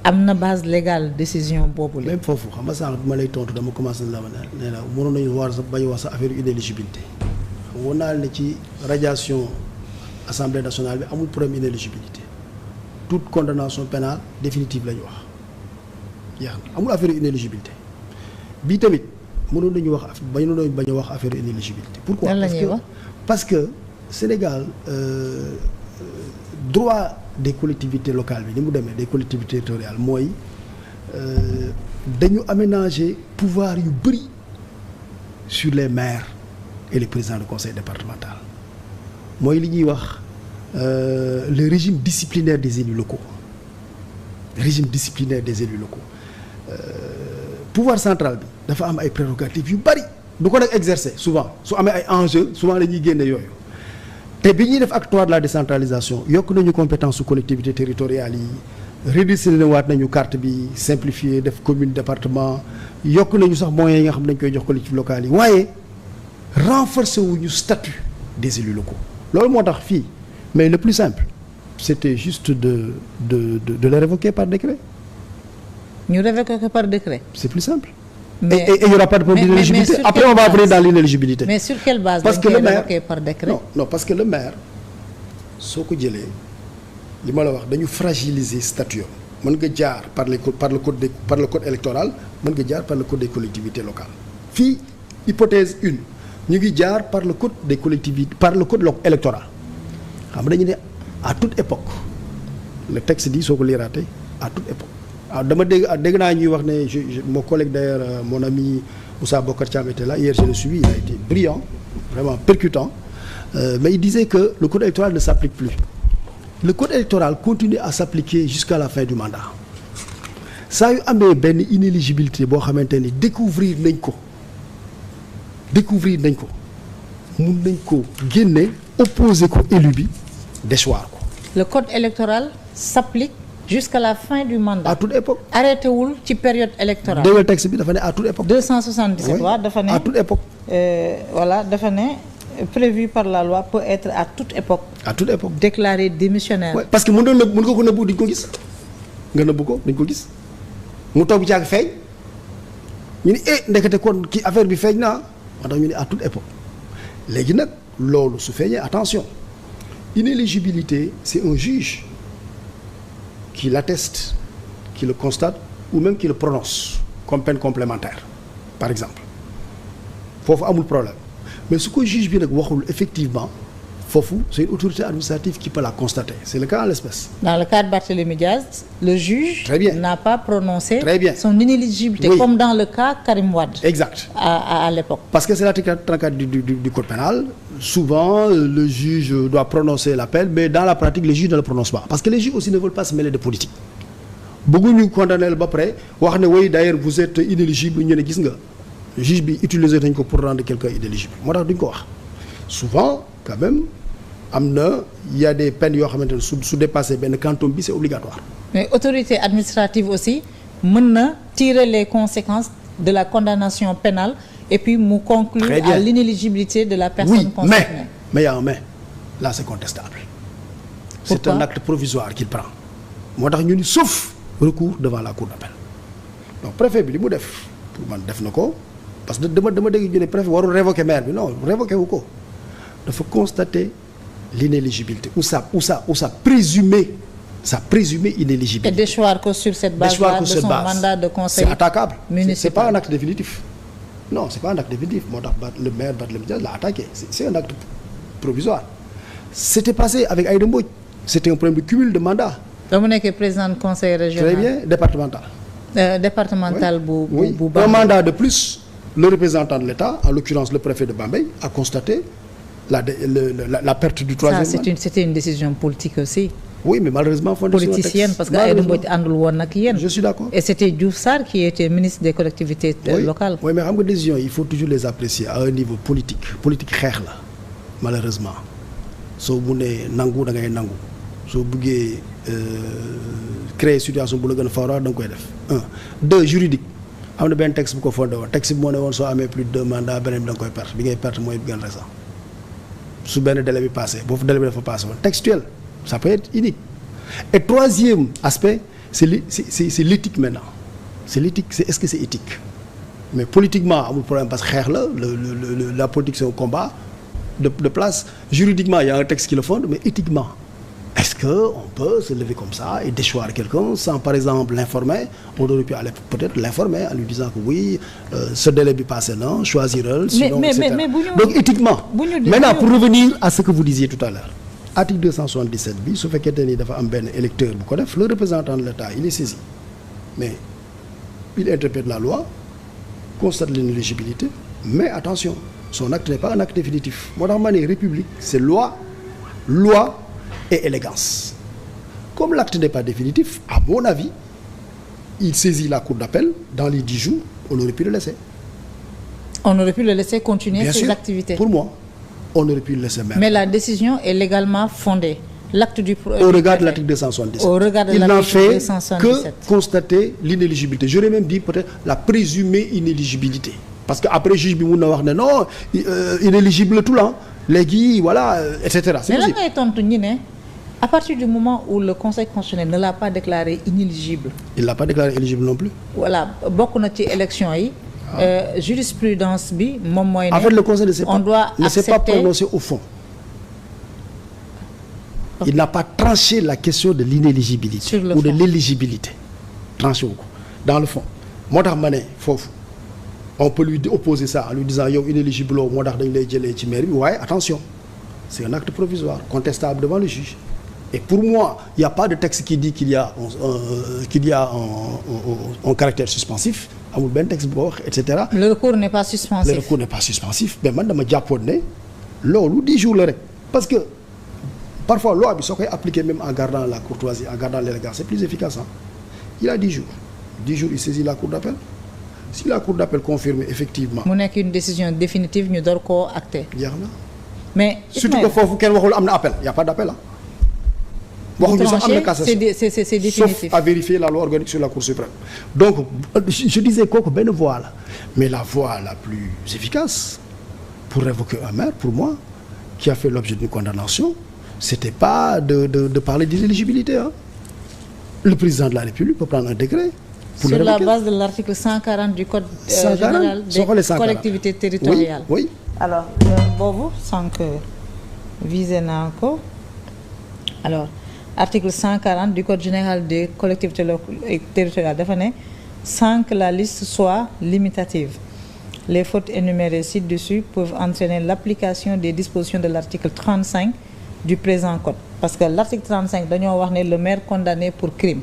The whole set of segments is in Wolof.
am na base légale décision boobu la. même foofu xam nga sànq bi ma lay tontu dama commencé la ne la mënoon nañu war sa bañ wax sa affaire inéligibilité xam nga naa ne ci radiation assemblée nationale bi amul problème inéligibilité toute condamnation pénale définitive la ñu wax yaa amul affaire inéligibilité bii tamit mënoon nañu wax bañ a wax affaire inéligibilité. pourquoi parce que Sénégal droit des collectivités locales bi ni mu demee des collectivités territoriales mooy dañu aménager pouvoir yu bëri sur les maires et les présidents de conseil départemental mooy li ñuy wax le régime disciplinaire des élus locaux pouvoir central bi dafa am ay prérogatives yu bëri du ko nag exercer souvent su amee ay enjeux souvent la ñuy génne yooyu te bi ñuy def acte 3 de la décentralisation yokk nañu compétence su collectivités territoriales yi redistribué waat nañu carte bi simplifié def commune département yokk nañu sax moyens yi nga xam ne dañ koy jox collectivités locales yi waaye renforcer wuñu statut des élus locaux loolu moo tax fii mais le plus simple c'était juste de les révoquer par décret. ñu révoquer ko par décret. c'est plus simple. Et il n'y aura pas de problème d'inéligibilité. Après, on va venir dans l'inéligibilité. Mais sur quelle base parce que le maire par décret? Non, parce que le maire soo ko jëlee li ma la wax dañu fragiliser statut mën nga jaar par le code électoral mën nga jaar par le code des collectivités locales. Fii hypothèse 1 ñu ngi jaar par le code des collectivités par le code électoral xam nga dañu ne à toute époque le texte dit soo ko liiraatee à toute époque. waaw dama dégg naa ñuy wax ne mon collègue d'ailleurs mon ami Moussa Bokar Thiam était là hier je l'ai suivi il a été brillant vraiment percutant mais il disait que le code électoral ne s'applique plus le code électoral continue à s'appliquer jusqu'à la fin du mandat saa yu amee benn inéligibilité boo xamante ni découvrir nañ ko mun nañ ko génne opposer ko élu bi déchoir ko. Le code électoral s'applique jusqu'à la fin du mandat. À toute époque. arrêté wul ci période électorale. dégg texte bi dafa ne à toute époque. 277 waaw dafa ne à toute époque. Voilà dafa ne prévu par la loi peut être à toute époque. À toute époque. Déclaré démissionnaire. Ouais, parce que mën nga ko nëbbu duñ ko gis nga nëbbu ko duñ ko gis mu toog bi caag feeñ ñu ni ndekete kon ki affaire bi feeñ naa moo tax ñu ne à toute époque léegi nag loolu su feeñee attention inéligibilité c'est un juge qui l'atteste qui le constate ou même qui le prononce comme peine complémentaire par exemple foofu amul problème mais su ko juge bi nag waxul effectivement foofu c'est une autorité administrative qui peut la constater c'est le cas en l'espèce. Dans le cas de Barthélémy Diaz le juge n'a pas prononcé son inéligibilité comme dans le cas Karim Wade. Exact. À l'époque. Parce que c'est l'article 34 du code pénal souvent le juge doit prononcer l'appel mais dans la pratique les juges ne le prononcent pas parce que les juges aussi ne veulent pas se mêler de politique bëgguñu condamner ba pare wax ne oui d'ailleurs vous êtes inéligible ñu ne gis nga juge bi utiliser nañ ko pour rendre quelqu'un inéligible moo tax duñ ko wax souvent quand même il y a des peines yoo xamante ne su dépasser benn quantum bi c'est obligatoire. Mais autorité administrative aussi mën na tirer les conséquences de la condamnation pénale et puis mu conclure à l'inéligibilité de la personne concernée. Mais il y a un mais là c'est contestable. C'est un acte provisoire qu'il prend moo tax ñu ni sauf recours devant la cour d'appel donc préfet bi li mu def pour man def na ko parce que dama dégg ñu ne préfet warul révoquer maire bi non révoquer wu ko dafa constater l'inéligibilité ou sa présumée inéligibilité. Et déchoir que sur cette base-là de son mandat de conseil. C'est attaquable. Municipal. C'est pas un acte définitif. Non, c'est pas un acte définitif. Moo tax le maire Barthélémy Dias l'a attaqué. C'est un acte provisoire. C'était passé avec Aïda Mbodj. C'était un problème de cumul de mandat. da mu nekk président du conseil régional. Très bien, départemental. Départemental bu un mandat de plus. Le représentant de l'État, en l'occurrence le préfet de Bambey, a constaté la perte du troisième mandat. C'était une décision politique aussi. Oui, mais malheureusement politicienne parce que Aïda Mbodj àndul woon ak yéen. Je suis d'accord. Et c'était Diouf Sarr qui était ministre des collectivités locales. Oui, mais xam nga décision il faut toujours les apprécier à un niveau politique xeex la malheureusement soo munee nangu da ngay nangu soo buggee créer situation bu la gën a favorable da nga koy def 1 2 juridique am na benn texte bu ko fondé woon texte bi moo ne woon soo amee plus de 2 mandats beneen bi da nga koy perte bi ngay perte mooy bi gën récent su benn délai bi passé boo fa délai bi dafa passé woon textuel ça peut être unique et troisième aspect c'est l'éthique maintenant c'est l'éthique est-ce que c'est éthique mais politiquement amul problème parce que xeex la politique c'est un combat de place. Juridiquement il y a un texte qui le fonde, mais éthiquement est-ce que on peut se lever comme ça et déchoir quelqu'un sans par exemple l'informer? On aurait pu aller peut-être l'informer en lui disant que oui ce délai bi passé na choisiral sinon etc. Donc éthiquement maintenant pour revenir à ce que vous disiez tout à l'heure, article 277 bi su fekkente ni dafa am benn électeur bu ko def, le représentant de l'État il est saisi, mais il interprète la loi, constate l'inéligibilité, mais attention, son acte n'est pas un acte définitif. Moo tax ma ne république c'est loi et élégance. Comme l'acte n'est pas définitif, à mon avis, il saisit la cour d'appel dans les 10 jours, on aurait pu le laisser. On aurait pu le laisser continuer bien ses sûr, activités. Pour moi, on aurait pu le laisser même. Mais la décision est légalement fondée. L'acte du au regard de l'article 277. Au regard de l'article 277. Il n'a fait que constater l'inéligibilité. J'aurais même dit peut-être la présumée inéligibilité. Parce que après juge bi mun na wax ne non inéligible tout là léegi voilà et cetera. Mais lan ngay tontu ñi ne à partir du moment où le Conseil constitutionnel ne l'a pas déclaré inéligible. Il l'a pas déclaré éligible non plus. Voilà bokk na ci élection yi. Jurisprudence bi moom mooy ne. En fait le Conseil ne s'est pas prononcé au fond. Okay. Il n'a pas tranché la question de l'inéligibilité ou de l'éligibilité. Tranché wu ko dans le fond. Moo tax ma ne foofu. On peut lui opposer ça en lui disant yow inéligible moo tax dañ lay jëlee ci mairie bi waaye attention c'est un acte provisoire contestable devant le juge et pour moi il y a pas de texte qui dit qu'il y a un caractère suspensif amul benn texte boo wax et cetera. Le recours n'est pas suspensif. Mais man dama jàppoon ne loolu 10 jours la rek parce que parfois loi bi soo koy appliquer même en gardant la courtoisie en gardant l'élégance c'est plus efficace hein. Il a 10 jours il saisit la cour d'appel. Si la cour d'appel confirme effectivement. mu nekk une décision définitive ñu door koo acté. jeex na mais surtout que foofu kenn waxul am na appel y a pas d'appel ah. waxuñu sax am na cassation c'est définitif. Sauf à vérifier la loi organique sur la Cour suprême. Donc je disais kooku benn voie la mais la voie la plus efficace pour révoquer un maire pour moi qui a fait l'objet d'une condamnation c'était pas de parler d'inéligibilité hein. Le président de la République peut prendre un décret. Sur la base de l'article 140 du code général des collectivités territoriales. Oui. Alors boobu sànq visé naa ko alors article 140 du code général des collectivités territoriales dafa ne sans que la liste soit limitative. Les fautes énumérées ci-dessus peuvent entraîner l'application des dispositions de l'article 35 du présent code parce que l'article 35 dañoo wax ne le maire condamné pour crime.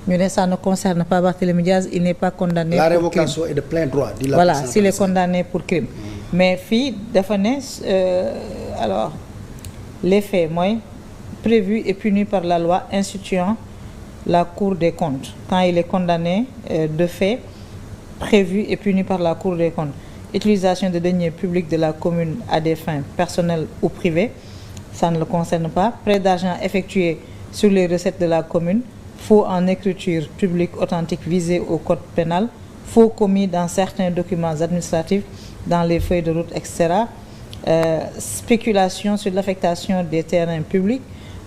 ñu ne ça ne concerne pas Barthélémy Diaz, il n'est pas condamné la pour crime. La révocation est de plein droit. Voilà, s'il est condamné pour crime. Mais fii dafa ne alors les faits mooy prévu et puni par la loi instituant la Cour des comptes. Quand il est condamné de fait prévu et puni par la Cour des comptes. Utilisation de deniers publics de la commune à des fins personnelles ou privées, ça ne le concerne pas. Prêt d'argent effectué sur les recettes de la commune. Faux en écriture publique authentique visé au code pénal, faux commis dans certains documents administratifs, dans les feuilles de route, etc. Spéculation sur l'affectation des terrains publics,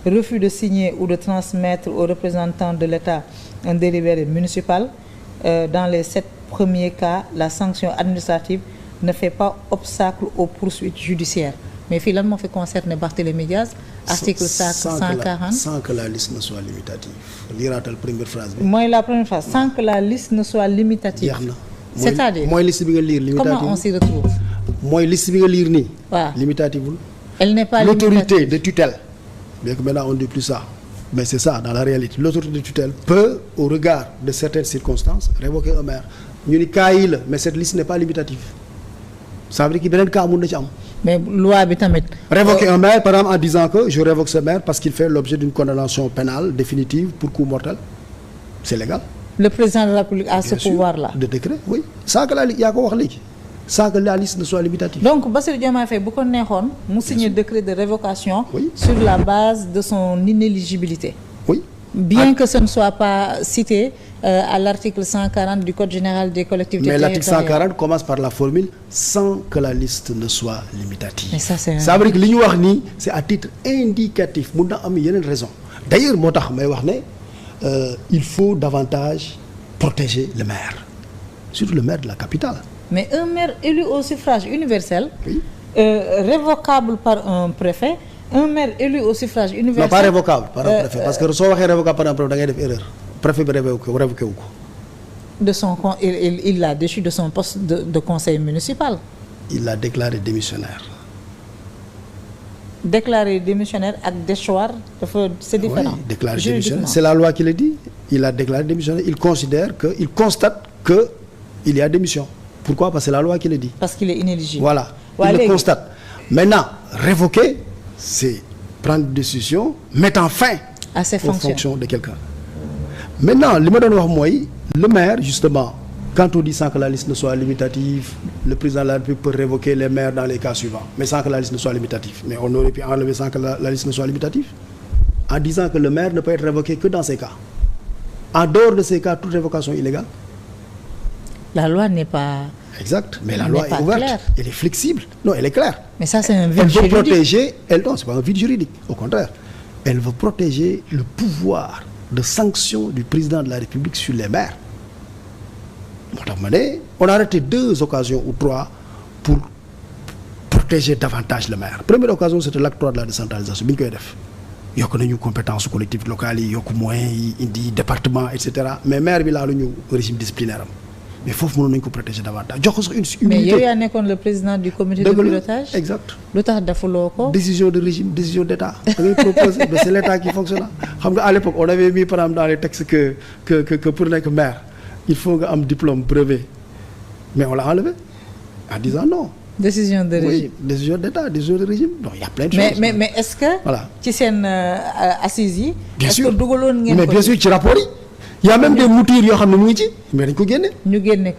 refus de signer ou de transmettre aux représentants de l'État un délibéré municipal. Dans les 7 premiers cas, la sanction administrative ne fait pas obstacle aux poursuites judiciaires. Mais fii lan moo fi concerné Barthélémy Diaz article 140 sans que la liste ne soit limitative. Liiraatal première phrase bi. Mooy la première phrase sans que la liste ne soit limitative. jeex na c'est-à-dire mooy liste bi nga lire limitative. Comment on s'y retrouve. mooy liste bi nga lire nii. waaw limitative. Elle n'est pas l'autorité de tutelle. Bien que maintenant on ne dit plus ça. Mais c'est ça dans la réalité. L'autorité de tutelle peut au regard de certaines circonstances révoquer un maire. ñu ni cas yi la mais cette liste n'est pas limitative. Ça veut dire que beneen cas mun na ci am. Mais loi bi tamit. Révoquer un maire par exemple en disant que je révoque ce maire parce qu'il fait l'objet d'une condamnation pénale définitive pour coup mortel. C'est légal. Le président de la République a ce pouvoir-là. De décret, oui. Sans que yaa ko wax léegi. Sans que la liste ne soit limitative. Donc Bassirou Diomaye Faye bu ko neexoon mu signer décret de révocation. Oui. Sur la base de son inéligibilité. Oui. Bien que ce ne soit pas cité à l'article 140 du Code général des collectivités territoriales. Mais l'article 140 commence par la formule sans que la liste ne soit limitative. Mais ça veut dire que li ñu wax nii c'est à titre indicatif mun na am yeneen raison. D'ailleurs moo tax may wax ne il faut davantage protéger le maire, surtout le maire de la capitale. Mais un maire élu au suffrage universel, oui. Révocable par un préfet, un maire élu au suffrage universel. Non, pas révocable par un préfet, parce que soo waxee révocable par un préfet da ngay def erreur. Préfet bi révoqué wu ko. Il l'a déchu de son poste de conseil municipal. Il l'a déclaré démissionnaire. Déclaré démissionnaire ak déchoir c'est différent. Oui, déclaré démissionnaire, c'est la loi qui le dit. Il a déclaré démissionnaire. Il constate que il y a démission. Pourquoi? Parce que c'est la loi qui le dit. Parce qu'il est inéligible. Voilà. Il le constate. Maintenant, révoquer, c'est prendre une décision mettant fin à ses fonctions de quelqu'un. Maintenant, li ma doon wax mooy le maire, justement, quand on dit sans que la liste ne soit limitative, le président de la République peut révoquer les maires dans les cas suivants, mais sans que la liste ne soit limitative. Mais on aurait pu enlever sans que la liste ne soit limitative, en disant que le maire ne peut être révoqué que dans ces cas. En dehors de ces cas, toute révocation illégale. La loi n'est pas... Exact, mais la loi est ouverte, claire. Elle est flexible. Non, elle est claire. Mais ça, c'est un vide juridique. Elle veut protéger... Non, c'est pas un vide juridique. Au contraire, elle veut protéger le pouvoir de sanction du président de la République sur les maires. On a arrêté 2 occasions ou 3 pour protéger davantage le maire. Première occasion, c'était l'acte 3 de la décentralisation. Il y a une compétence collectives locales, il y a moyens, indi département, etc. Mais maire, il a un régime disciplinaire. Mais il faut que nous protéger davantage. Mais il y a le président du comité de pilotage. Exact. Décision de régime, décision d'État. C'est l'État qui fonctionne. À l'époque, on avait mis par exemple dans les textes que pour être maire, il faut un diplôme brevet. Mais on l'a enlevé en disant non. Décision de régime. Oui, décision d'État, décision de régime. Donc il y a plein de choses. Mais est-ce que tu sais assise, bien sûr. Que mais bien sûr, tu rapport. Il y a même des moutures qui ont été mais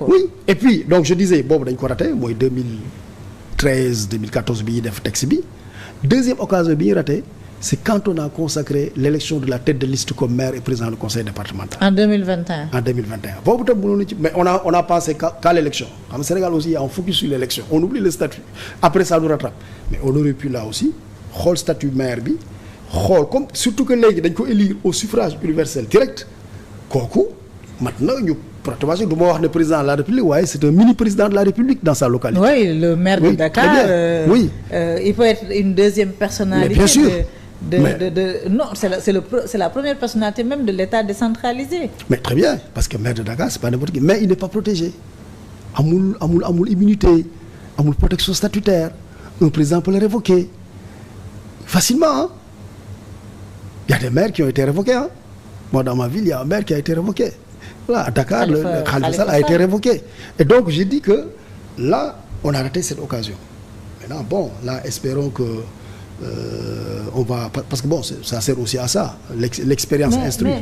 oui. Et puis, donc je disais, bon, on a raté, moi 2013, 2014, deuxième occasion bien ratée, c'est quand on a consacré l'élection de la tête de liste comme maire et président du conseil départemental. En 2021. En 2021. Mais on a pensé qu'à l'élection. Au Sénégal aussi, on focus sur l'élection. On oublie le statut. Après, ça nous rattrape. Mais on aurait pu là aussi, le statut maire, surtout que les gens élire au suffrage universel direct. Maintenant, nous le président de la République, c'est un mini-président de la République dans sa localité. Oui, le maire de Dakar, il peut être une deuxième personnalité. Mais bien sûr. Non, c'est la première personnalité même de l'État décentralisé. Mais très bien, parce que le maire de Dakar, c'est pas n'importe qui. Mais il n'est pas protégé. Amoul immunité, amoul protection statutaire. Un président peut le révoquer facilement. Hein? Il y a des maires qui ont été révoqués. Hein? Moi, dans ma ville, il y a un maire qui a été révoqué. Là, à Dakar, le Khalifa Sall a été révoqué. Et donc, j'ai dit que là, on a raté cette occasion. Maintenant, bon, là, espérons que on va... Parce que bon, ça sert aussi à ça, l'expérience instruite.